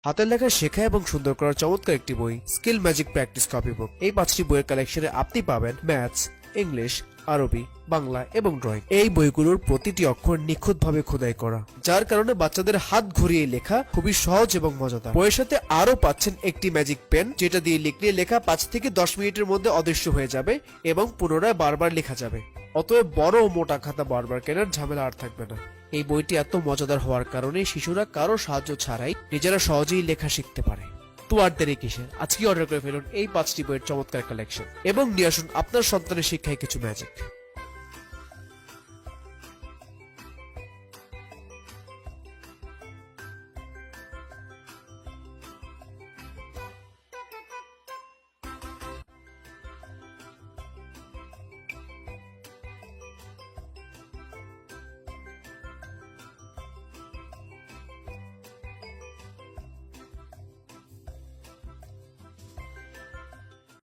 হাতের লেখা শেখা এবং সুন্দর করার চমৎকার একটি বই, স্কিল ম্যাজিক প্র্যাকটিস কপি বুক। এই 5টি বইয়ের কালেকশনে আপনি পাবেন ম্যাথস, ইংলিশ, আরবি, বাংলা এবং ড্রয়িং। এই বইগুলোর প্রতিটি অক্ষর নিখুঁতভাবে খোদাই করা, যার কারণে বাচ্চাদের হাত ঘুরিয়ে লেখা খুবই সহজ এবং মজাদার। বইয়ের সাথে আরো পাচ্ছেন একটি ম্যাজিক পেন, যেটা দিয়ে লিখলে লেখা 5 থেকে 10 মিনিটের মধ্যে অদৃশ্য হয়ে যাবে এবং পুনরায় বারবার লেখা যাবে। অতএব বড় ও মোটা খাতা বারবার কেনার ঝামেলা আর থাকবে না। এই বইটি এত মজাদার হওয়ার কারণে শিশুরা কারো সাহায্য ছাড়াই নিজেরা সহজেই লেখা শিখতে পারে। তো আর দেরি কিসের, আজকে অর্ডার করে ফেলুন এই 5টি বইয়ের চমৎকার কালেকশন এবং নিয়ে আসুন আপনার সন্তানের শিক্ষায় কিছু ম্যাজিক।